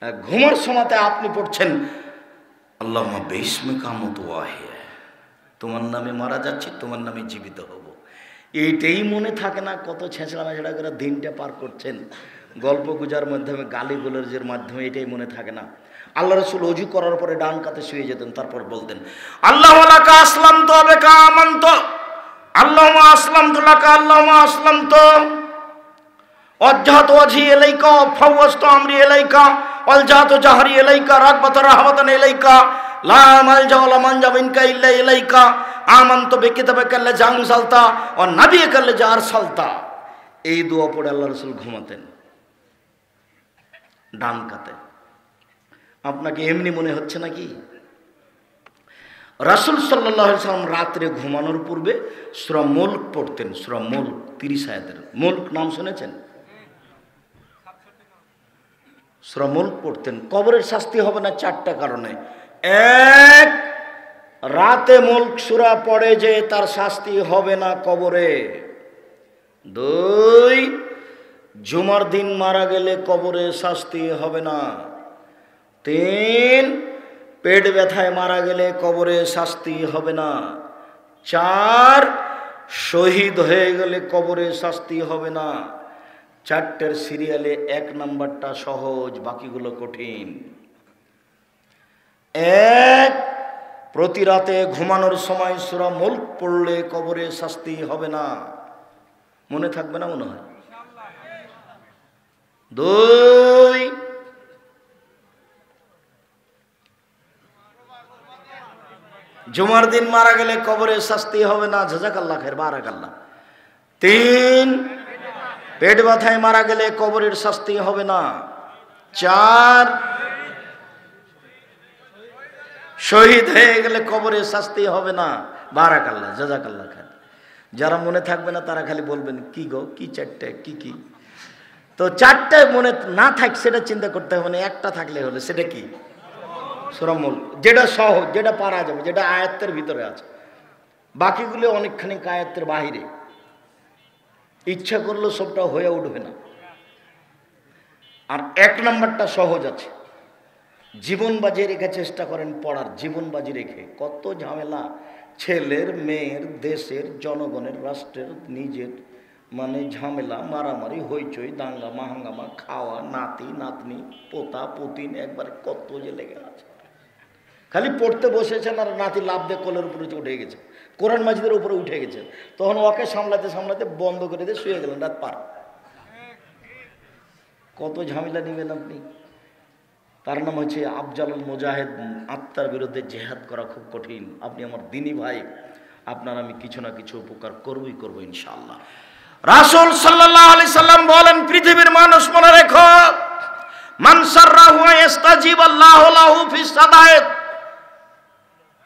ঘুমার সময়তে আপনি পড়ছেন আল্লাহুম্মা বিসমিকা আমুতু ওয়া আহইয়া, তোমার নামে মারা যাচ্ছি, তোমার নামে জীবিত হব। এইটাই মনে থাকে না, কত ছেঁচড়া মেচড়া করে দিনটা পার করছেন গল্প গুজার মাধ্যমে, গালি গোলজের মাধ্যমে, এটাই মনে থাকে না। আল্লাহ রাসূল ওযু করার পরে ডান কাতে শুয়ে যেতেন, তারপর বলতেন আল্লাহু লাকা আসলামতু ওয়া বিকা আমানতু, আল্লাহুম্মা আসলামতু লাকা, আল্লাহুম্মা আসলামতু ওয়াজহাতু ওয়াজহি ইলাইকা ওয়া ফাওয়াজতু আমরি ইলাইকা ওয়ালজাতু জাহরি ইলাইকা রাগবাতান রাহবাতান ইলাইকা লা মালজা ওয়া লা মানজা মিনকা ইল্লা ইলাইকা আমানতু বিকিতাবিকা আল্লাযী আনজালতা ওয়া নাবিয়্যিকা আল্লাযী আরসালতা। এই দোয়া পড়ে আল্লাহ রাসূল ঘুমাতেন ডান কাতে। আপনাকে এমনি মনে হচ্ছে নাকি? রাসূল সাল্লাল্লাহু আলাইহি সাল্লাম রাত্রে ঘুমানোর পূর্বে সূরা মুলক পড়তেন। সূরা মুলক 30 আয়াতের। মুলক নাম শুনেছেন? সূরা মুলক পড়তেন। কবরের শাস্তি হবে না 4টা কারণে। এক, রাতে মুলক সূরা পড়ে যে তার শাস্তি হবে না কবরে। 2, জুমার দিন মারা গেলে কবরে শাস্তি হবে না। 3, পেট ব্যথায় মারা গেলে কবরে শাস্তি হবে না। 4, শহীদ হয়ে গেলে কবরে শাস্তি হবে না। 4টের সিরিয়ালে 1 নাম্বারটা সহজ, বাকিগুলো কঠিন। 1, প্রতি রাতে ঘুমানোর সময় সূরা মুলক পড়লে কবরে শাস্তি হবে না। মনে থাকবে না মনে হয়? 2, জুমার দিন মারা গেলে কবরে শাস্তি হবে না। জাযাকাল্লাহ খায়ের, বারাকাল্লাহ। 3, পেট ব্যথায় মারা গেলে কবরের শাস্তি হবে না। 4, শহীদ হয়ে গেলে কবরের শাস্তি হবে না। বারাকাল্লাহ, জাযাকাল্লাহ খায়ের। যারা মনে থাকবে না তারা খালি বলবেন কি গো, কি 4টে, কি? তো 4টায় মনে না থাক সেটা চিন্তা করতে হবে না, একটা থাকলে হলো। সেটা কি? সূরা মুলক, যেটা সহজ, যেটা পারা যাবে, যেটা আয়াতের ভিতরে আছে। বাকিগুলো অনেকখানি আয়াতের বাহিরে, ইচ্ছা করলে সবটা হয়ে উঠবে না। আর 1 নাম্বারটা সহজ আছে। জীবন বাজি রেখে চেষ্টা করেন পড়ার, জীবন বাজি রেখে। কত ঝামেলা ছেলের, মেয়ের, দেশের, জনগণের, রাষ্ট্রের, নিজের, মানে ঝামেলা, মারামারি, হইচই, দাঙ্গা মাহাঙ্গামা, খাওয়া, নাতি নাতনি, পোতা পুতিন, একবারে কত যে লেগে আছে। খালি পড়তে বসেছেন আর নাতি লাভ দিয়ে কোলের উপরে উঠে গেছে, কোরআন মাজিদের উপরে উঠে গেছে, তখন ওকে সামলাতে সামলাতে বন্ধ করে দিয়ে শুয়ে গেলেন রাত পার। কত ঝামেলা নেবেন আপনি? তার নাম হচ্ছে আফজালুল মুজাহিদ। আত্মার বিরুদ্ধে জেহাদ করা খুব কঠিন। আপনি আমার দিনী ভাই, আপনার আমি কিছু না কিছু উপকার করবই করবো ইনশাআল্লাহ। রাসূল সাল্লাল্লাহু আলাইহি সাল্লাম বলেন, পৃথিবীর মানুষ মনে রেখো, মান সাররাহু ইস্তাজিব আল্লাহু লাহু ফিস সাদায়েত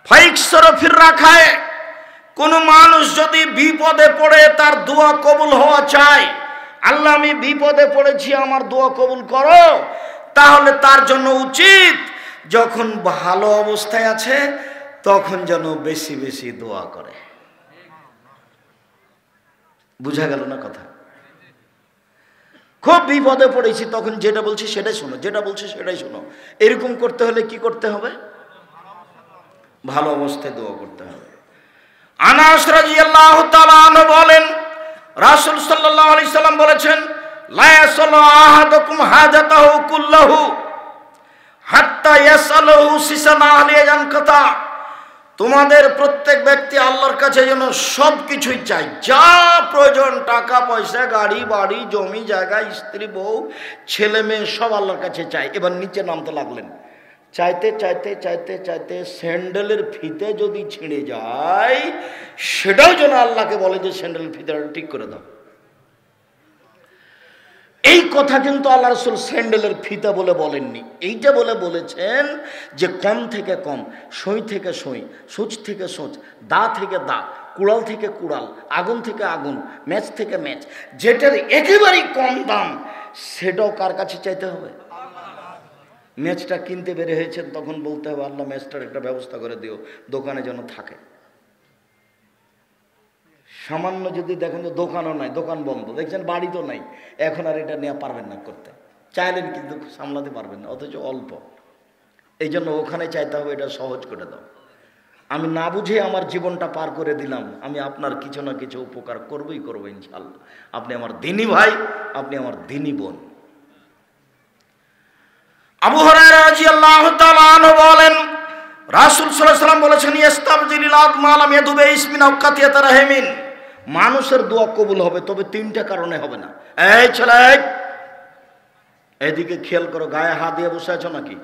ফাইকসর ফির রাখায়। কোন মানুষ যদি বিপদে পড়ে তার দোয়া কবুল হওয়া চায়, আল্লাহ আমি বিপদে পড়েছি, আমার দোয়া কবুল করো, তাহলে তার জন্য উচিত যখন ভালো অবস্থায় আছে তখন যেন বেশি বেশি দোয়া করে। বুঝা গেল না কথা? খুব বিপদে পড়েছি তখন যেটা বলছি সেটাই শোনো, যেটা বলছি সেটাই শোনো। এরকম করতে হলে কি করতে হবে? ভালো অবস্থায় দোয়া করতে হবে। আনাস রাদিয়াল্লাহু তাআলা আনহু বলেন, রাসূল সাল্লাল্লাহু আলাইহি সাল্লাম বলেছেন, লা ইয়াসালু আহাদুকুম হাজাতাহু কুল্লাহু হাত্তা ইয়াসালুহু সিসানা আহলি জানকাতা। তোমাদের প্রত্যেক ব্যক্তি আল্লাহর কাছে যেন সব কিছুই চাই, যা প্রয়োজন, টাকা পয়সা, গাড়ি বাড়ি, জমি জায়গা, স্ত্রী বউ, ছেলে মেয়ে, সব আল্লাহর কাছে চাই। এবার নিচে নামতে লাগলেন, চাইতে চাইতে চাইতে চাইতে স্যান্ডেলের ফিতে যদি ছিঁড়ে যায় সেটাও যেন আল্লাহকে বলে যে স্যান্ডেলের ফিতেটা ঠিক করে দাও। এই কথা কিন্তু আল্লাহ রাসূল স্যান্ডেলের ফিতা বলে বলেননি, এইটা বলে বলেছেন যে কম থেকে কম, সই থেকে সই, সূচ থেকে সূচ, দা থেকে দা, কুড়াল থেকে কুড়াল, আগুন থেকে আগুন, ম্যাচ থেকে ম্যাচ, যেটার একেবারেই কম দাম সেটাও কার কাছে চাইতে হবে? ম্যাচটা কিনতে বের হয়েছেন তখন বলতে হবে আল্লাহ ম্যাচটার একটা ব্যবস্থা করে দিও, দোকানে যেন থাকে। সামান্য যদি দেখেন যে দোকানও নাই, দোকান বন্ধ, দেখছেন বাড়ি তো নাই, এখন আর এটা নেওয়া পারবেন না করতে। চাইলেন কিন্তু সামলাতে পারবেন না, অথচ অল্প। এই জন্য ওখানে চাইতে হবে এটা সহজ করে দাও। আমি না বুঝে আমার জীবনটা পার করে দিলাম, আমি আপনার কিছু না কিছু উপকার করবই করবো ইনশাআল্লাহ। আপনি আমার দিনী ভাই, আপনি আমার দিনী বোন। আবু হুরায়রা রাদিয়াল্লাহু তাআলা আনহু বলেন, রাসূল সাল্লাল্লাহু আলাইহি ওয়াসাল্লাম বলেছেন, ইস্তাবজিলিল আদমা লাম ইয়াদুবে ইসমিন আও কাতিয়াত রাহিমিন। মানুষের দোয়া কবুল হবে, তবে তিনটা কারণে হবে না। এই ছেলে, এদিকে খেয়াল করো, গায়ে হাত দিয়ে বসে আছো নাকি?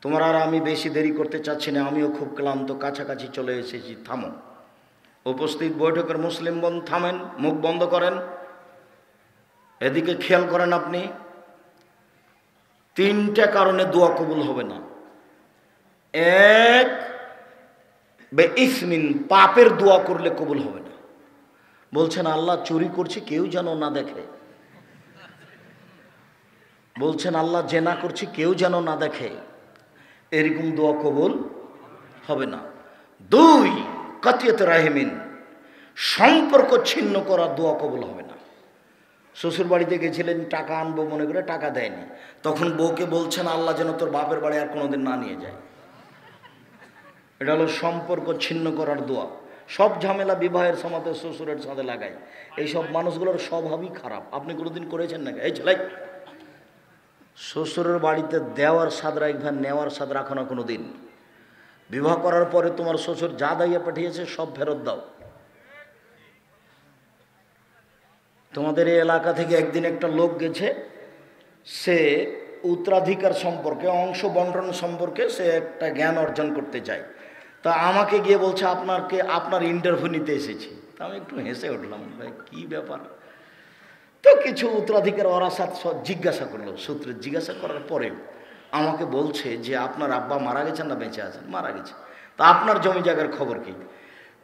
তোমার আর আমি বেশি দেরি করতে চাচ্ছি না, আমিও খুব ক্লান্ত, কাছাকাছি চলে এসেছি। থামো, উপস্থিত বৈঠকের মুসলিম বোন থামেন, মুখ বন্ধ করেন, এদিকে খেয়াল করেন। আপনি তিনটা কারণে দোয়া কবুল হবে না। এক, বে ইসমিন, পাপের দোয়া করলে কবুল হবে না। বলছেন আল্লাহ চুরি করছি কেউ যেন না দেখে, বলছেন আল্লাহ জেনা করছি কেউ যেন না দেখে, এরকম দোয়া কবুল হবে না। দুই, কাতিয়াত রাহিমিন, সম্পর্ক ছিন্ন করা দোয়া কবুল হবে না। শ্বশুর বাড়িতে গেছিলেন, টাকা আনবো মনে করে টাকা দেয়নি, তখন বউকে বলছেন আল্লাহ যেন তোর বাপের বাড়ি আর কোনোদিন না নিয়ে যায়। এটা হলো সম্পর্ক ছিন্ন করার দোয়া। সব ঝামেলা বিবাহের সময়তে শ্বশুরের সাথে লাগায়। এইসব মানুষগুলোর স্বভাবই খারাপ। আপনি কোনোদিন করেছেন নাকি? এই ছেলে, শ্বশুরের বাড়িতে দেওয়ার স্বাদ রাখবে, নেওয়ার স্বাদ রাখো না কোনো দিন। বিবাহ করার পরে তোমার শ্বশুর যা দাইয়া পাঠিয়েছে সব ফেরত দাও। তোমাদের এই এলাকা থেকে একদিন একটা লোক গেছে, সে উত্তরাধিকার সম্পর্কে, অংশ বন্টন সম্পর্কে সে একটা জ্ঞান অর্জন করতে চায়। তা আমাকে গিয়ে বলছে আপনার ইন্টারভিউ নিতে এসেছি। তা আমি একটু হেসে উঠলাম, ভাই কী ব্যাপার? তো কিছু উত্তরাধিকার ওরাসাত জিজ্ঞাসা করলো, সূত্রে জিজ্ঞাসা করার পরে আমাকে বলছে যে আপনার আব্বা মারা গেছেন না বেঁচে আছেন? মারা গেছে। তা আপনার জমি জায়গার খবর কি?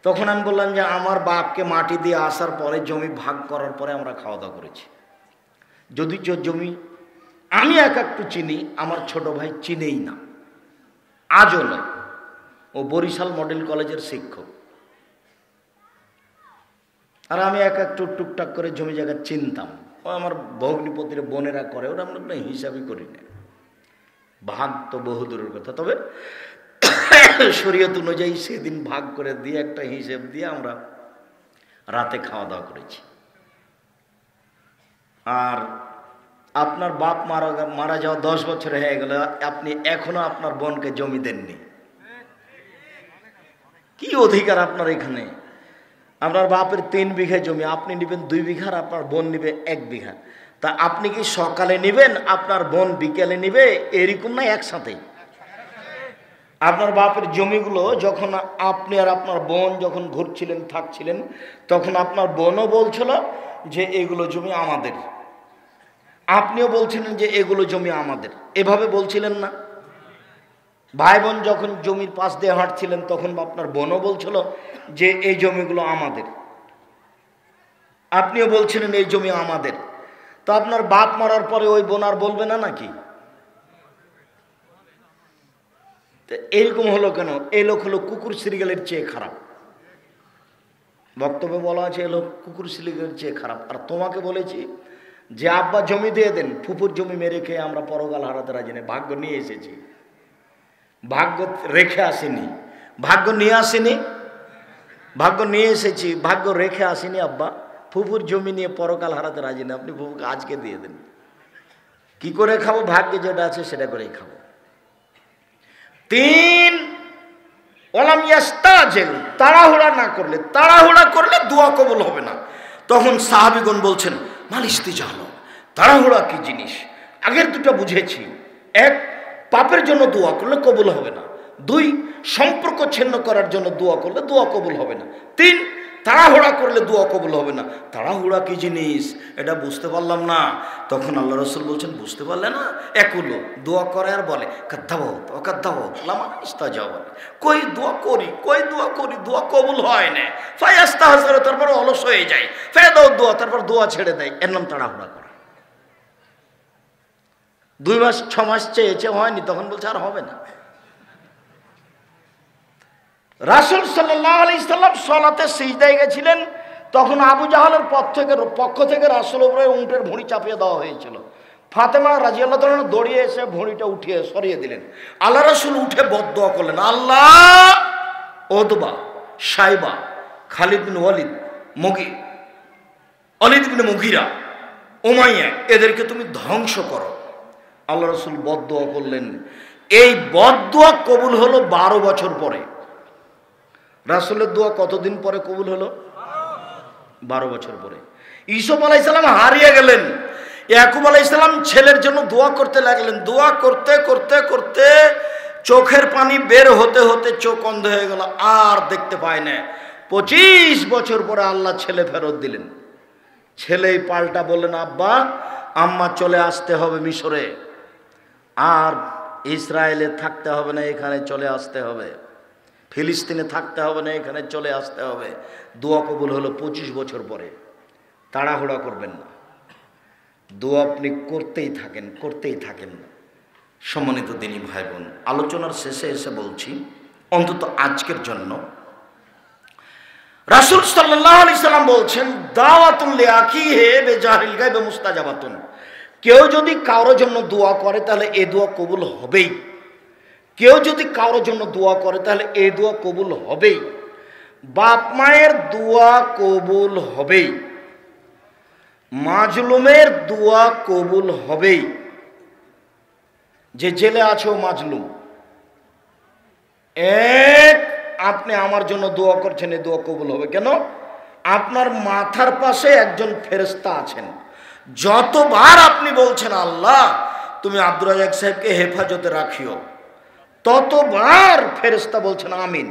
তখন আমি বললাম যে আমার বাপকে মাটি দিয়ে আসার পরে জমি ভাগ করার পরে আমরা খাওয়া দাওয়া করেছি। যদি জমি আমি একটু চিনি, আমার ছোট ভাই চিনেই না, আজও নয়। ও বরিশাল মডেল কলেজের শিক্ষক, আর আমি একটু টুকটাক করে জমি জায়গা চিনতাম। ও আমার ভগ্নিপতির বোনেরা করে, ওরা আমরা কোনো হিসাবই করি না। ভাগ তো বহুদূরের কথা, তবে শরীয়ত অনুযায়ী সেদিন ভাগ করে দিয়ে একটা হিসেব দিয়ে আমরা রাতে খাওয়া দাওয়া করেছি। আর আপনার বাপ মারা যাওয়া 10 বছর হয়ে গেল, আপনি এখনো আপনার বোনকে জমি দেননি। কি অধিকার আপনার এখানে? আপনার বাপের 3 বিঘা জমি, আপনি নেবেন 2 বিঘা, আপনার বোন নেবে 1 বিঘা। তা আপনি কি সকালে নেবেন, আপনার বোন বিকেলে নেবে, এরকম না একসাথে? আপনার বাপের জমিগুলো যখন আপনি আর আপনার বোন যখন ঘুরছিলেন, থাকছিলেন, তখন আপনার বোনও বলছিল যে এগুলো জমি আমাদের, আপনিও বলছিলেন যে এগুলো জমি আমাদের, এভাবে বলছিলেন না? ভাই বোন যখন জমির পাশ দিয়ে হাঁটছিলেন, তখন আপনার বোনও বলছিল যে এই জমিগুলো আমাদের, আপনিও বলছিলেন এই জমি আমাদের। তো আপনার বাপ মারার পরে ওই বোন আর বলবে না নাকি? এরকম হলো কেন? এই লোক হলো কুকুর শ্রীগালের চেয়ে খারাপ। বক্তব্যে বলা আছে এ লোক কুকুর শ্রীগালের চেয়ে খারাপ। আর তোমাকে বলেছি যে আব্বা জমি দিয়ে দেন, ফুপুর জমি মেরে খেয়ে আমরা পরকাল হারাতে রাজি নেই। ভাগ্য নিয়ে এসেছি, ভাগ্য রেখে আসেনি, ভাগ্য নিয়ে আসেনি, ভাগ্য নিয়ে এসেছি, ভাগ্য রেখে আসেনি। আব্বা ফুপুর জমি নিয়ে পরকাল হারাতে রাজি নেই, আপনি ফুপুকে আজকে দিয়ে দেন। কি করে খাবো? ভাগ্যে যেটা আছে সেটা করেই খাবো। 3, ওলাম ইয়াস্তাজিল, তাড়াহুড়া না করলে, তাড়াহুড়া করলে দোয়া কবুল হবে না। তখন সাহাবীগণ বলছেন মাল ইস্তিজাল, তাড়াহুড়া কি জিনিস? আগের দুটো বুঝেছি। 1, পাপের জন্য দোয়া করলে কবুল হবে না। 2, সম্পর্ক ছিন্ন করার জন্য দোয়া করলে দোয়া কবুল হবে না। 3, তাড়াহুড়া করলে দোয়া কবুল হবে না। তাড়াহুড়া কি জিনিস এটা বুঝতে পারলাম না। তখন আল্লাহ রাসূল বলছেন বুঝতে পারলে না? একুলো দোয়া করে আর বলে কাদ্দাবত অকাদ্দাবত লামা ইস্তাজাব, কই দোয়া করি, কই দোয়া করি, দোয়া কবুল হয় না। ফায়াস্তাহসির, তারপর অলস হয়ে যায়। ফায়দাও দোয়া, তারপর দোয়া ছেড়ে দেয়। এর নাম তাড়াহুড়া করা। 2 মাস 6 মাস চেয়েছে, হয়নি, তখন বলছে আর হবে না। রাসূল সাল্লাল্লাহু আলাইহি সাল্লাম সালাতে সিজদায় গেছিলেন, তখন আবু জাহলের পক্ষ থেকে রাসূলের উপরে উটের ভুঁড়ি চাপিয়ে দেওয়া হয়েছিল। ফাতেমা রাদিয়াল্লাহু তাআলা দৌড়িয়ে এসে ভুঁড়িটা উঠিয়ে সরিয়ে দিলেন। আল্লাহ রাসূল উঠে বদদোয়া করলেন, আল্লাহ ওতবা, সাইবা, খালিদ বিন ওয়ালিদ, ওয়ালিদ বিন মুগীরা, উমাইয়া, এদেরকে তুমি ধ্বংস করো। আল্লাহ রাসূল বদদোয়া করলেন। এই বদদোয়া কবুল হলো 12 বছর পরে। রাসূলের দোয়া কতদিন পরে কবুল হলো? 12 বছর পরে। ইউসুফ আলাইহিস সালাম হারিয়ে গেলেন। ইয়াকুব আলাইহিস সালাম ছেলের জন্য দোয়া করতে লাগলেন। দোয়া করতে করতে করতে চোখের পানি বের হতে হতে চোখ অন্ধ হয়ে গেল, আর দেখতে পায় না। 25 বছর পরে আল্লাহ ছেলে ফেরত দিলেন। ছেলেই পাল্টা বললেন, আব্বা আম্মা চলে আসতে হবে মিশরে, আর ইসরায়েলে থাকতে হবে না, এখানে চলে আসতে হবে। ফিলিস্তিনে থাকতে হবে না, এখানে চলে আসতে হবে। দোয়া কবুল হলো 25 বছর পরে। তাড়াহুড়া করবেন না, দোয়া আপনি করতেই থাকেন, করতেই থাকেন। সম্মানিত দিনী ভাই বোন, আলোচনার শেষে এসে বলছি, অন্তত আজকের জন্য রাসূল সাল্লাল্লাহু আলাইহি সাল্লাম বলছেন, দাওয়াতুল লিআখিহি বিজাহিল গায়ব মুস্তাজাবাতুন। কেউ যদি কারোর জন্য দোয়া করে তাহলে এই দোয়া কবুল হবেই। কেউ যদি কারোর জন্য দোয়া করে তাহলে এই দোয়া কবুল হবেই। বাপ মায়ের দোয়া কবুল হবেই, মাজলুমের দোয়া কবুল হবেই। যে জেলে আছে ও মাজলুম, আপনি আমার জন্য দোয়া করছেন, এই দোয়া কবুল হবে। কেন? আপনার মাথার পাশে একজন ফেরেশতা আছেন। যতবার আপনি বলছেন আল্লাহ তুমি আব্দুর রাজ্জাক সাহেবকে হেফাজতে রাখিও, ততবার ফেরেশতা বলছেন আমিন,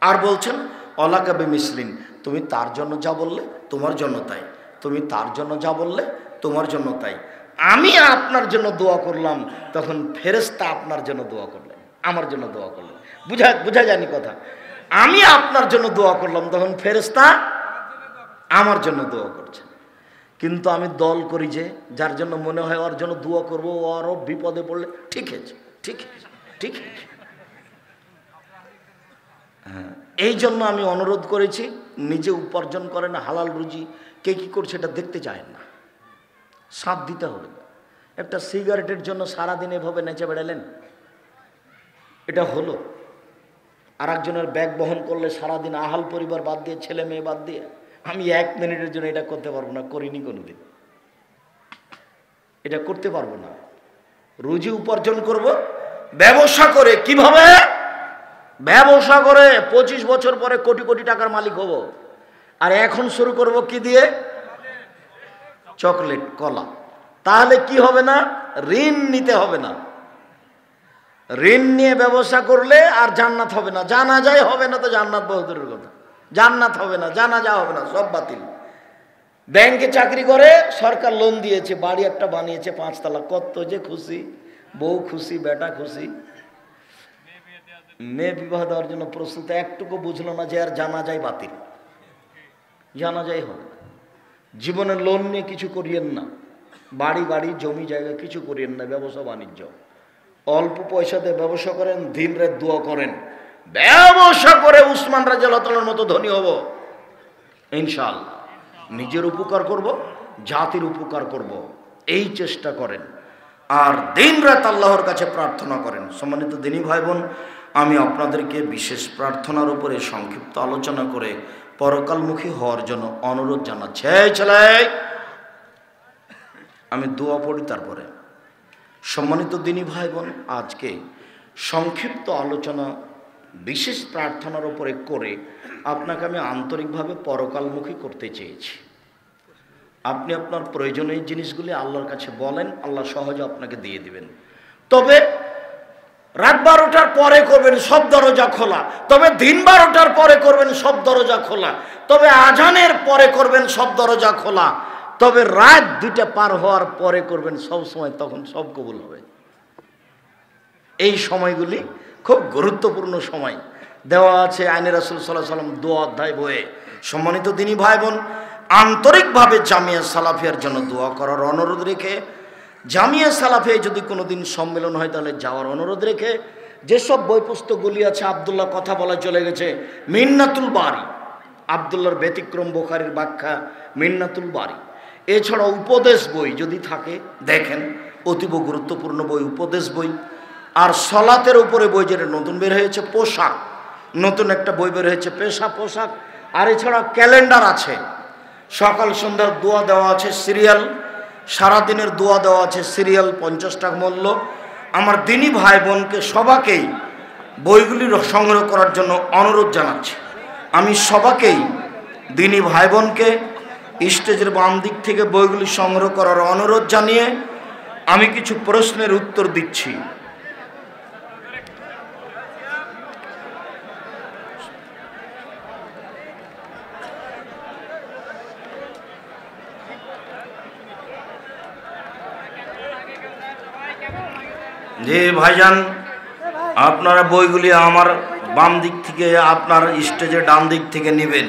আর বলছেন অলাকা বিমিসলিন, তুমি তার জন্য যা বললে তোমার জন্য তাই, তুমি তার জন্য যা বললে তোমার জন্য তাই। আমি আপনার জন্য দোয়া করলাম, তখন ফেরেশতা আপনার জন্য দোয়া করলেন, আমার জন্য দোয়া করলেন। বুঝা যায়নি কথা? আমি আপনার জন্য দোয়া করলাম, তখন ফেরেশতা আমার জন্য দোয়া করছেন। কিন্তু আমি দল করি যে যার জন্য মনে হয় ওর জন্য দোয়া করবো, ওরও বিপদে পড়লে ঠিক আছে, ঠিক আছে, ঠিক আছে। হ্যাঁ, এই জন্য আমি অনুরোধ করেছি, নিজে উপার্জন করেন হালাল রুজি, কে কি করছে এটা দেখতে চায় না, সাথ দিতে হবে। একটা সিগারেটের জন্য সারাদিন এভাবে নেচে বেড়ালেন, এটা হলো? আর একজনের ব্যাগ বহন করলে সারাদিন আহাল পরিবার বাদ দিয়ে, ছেলে মেয়ে বাদ দিয়ে, আমি 1 মিনিটের জন্য এটা করতে পারবো না, করিনি কোনোদিন, এটা করতে পারবো না। রুজি উপার্জন করব ব্যবসা করে। কিভাবে? ব্যবসা করে 25 বছর পরে কোটি কোটি টাকার মালিক হব। আর এখন শুরু করব কি দিয়ে? চকলেট, কলা। তাহলে কি হবে না? ঋণ নিতে হবে না। ঋণ নিয়ে ব্যবসা করলে আর জান্নাত হবে না। জানাজাই হবে না তো জান্নাত বহুদূরের কথা। জান্নাত হবে না, জানাজা হবে না, সব বাতিল। ব্যাংকে চাকরি করে, সরকার লোন দিয়েছে, বাড়ি একটা বানিয়েছে 5 তলা, কত যে খুশি, বউ খুশি, বেটা খুশি। মেয়ে বিবাহ দেওয়ার জন্য প্রস্তুত, একটুকু বুঝলো না যে আর জানাজাই বাতিল, জানাজাই হবে না। জীবনে লোন নিয়ে কিছু করিয়েন না, বাড়ি জমি জায়গা কিছু করিয়েন না। ব্যবসা বাণিজ্য অল্প পয়সাতে ব্যবসা করেন, দিন রাত দোয়া করেন, ব্যবসা করে উসমান রাদিয়াল্লাহু তাআলার মতো ধনী হব ইনশাআল্লাহ। নিজের উপকার করব, জাতির উপকার করব, এই চেষ্টা করেন। আর দিন রাত আল্লাহর কাছে প্রার্থনা করেন। সম্মানিত দিনী ভাই বোন, আমি আপনাদেরকে বিশেষ প্রার্থনার উপরে সংক্ষিপ্ত আলোচনা করে পরকালমুখী হওয়ার জন্য অনুরোধ জানাচ্ছি। ছেলে, আমি দোয়া পড়ি তারপরে। সম্মানিত দিনী ভাই বোন, আজকে সংক্ষিপ্ত আলোচনা বিশেষ প্রার্থনার উপরে করে আপনাকে আমি আন্তরিকভাবে পরকালমুখী করতে চেয়েছি। আপনি আপনার প্রয়োজনীয় জিনিসগুলি আল্লাহর কাছে বলেন, আল্লাহ সহজে আপনাকে দিয়ে দিবেন। তবে রাত 12টার পরে করবেন, সব দরজা খোলা। তবে দিন 12টার পরে করবেন, সব দরজা খোলা। তবে আজানের পরে করবেন, সব দরজা খোলা। তবে রাত 2টা পার হওয়ার পরে করবেন সব সময়, তখন সব কবুল হবে। এই সময়গুলি খুব গুরুত্বপূর্ণ সময়, দেওয়া আছে আইনে রাসূল সাল্লাল্লাহু আলাইহি ওয়াসাল্লাম 2 অধ্যায় বইয়ে। সম্মানিত দিনী ভাই বোন, আন্তরিকভাবে জামিয়া সালাফিয়ার জন্য দোয়া করার অনুরোধ রেখে, জামিয়া সালাফিয়ায় যদি কোনোদিন সম্মেলন হয় তাহলে যাওয়ার অনুরোধ রেখে, যেসব বই পুস্তকগুলি আছে, আব্দুল্লাহ কথা বলা চলে গেছে, মিন্নাতুল বারি, আব্দুল্লাহর ব্যতিক্রম, বুখারীর ব্যাখ্যা, মিন্নাতুল বারি, এছাড়া উপদেশ বই যদি থাকে দেখেন, অতীব গুরুত্বপূর্ণ বই, উপদেশ বই। আর সলাতের উপরে বই যেটা নতুন বের হয়েছে, পোশাক, নতুন একটা বই বের হয়েছে পেশা পোশাক। আর এছাড়া ক্যালেন্ডার আছে, সকাল সন্ধ্যার দোয়া দেওয়া আছে সিরিয়াল, সারাদিনের দোয়া দেওয়া আছে সিরিয়াল, 50 টাকা মূল্য। আমার দিনী ভাই বোনকে সবাকেই বইগুলি সংগ্রহ করার জন্য অনুরোধ জানাচ্ছি। আমি সবাকেই দিনী ভাই বোনকে স্টেজের বাম দিক থেকে বইগুলি সংগ্রহ করার অনুরোধ জানিয়ে আমি কিছু প্রশ্নের উত্তর দিচ্ছি। জি ভাইজান, আপনারা বইগুলি আমার বাম দিক থেকে, আপনার স্টেজের ডান দিক থেকে নেবেন।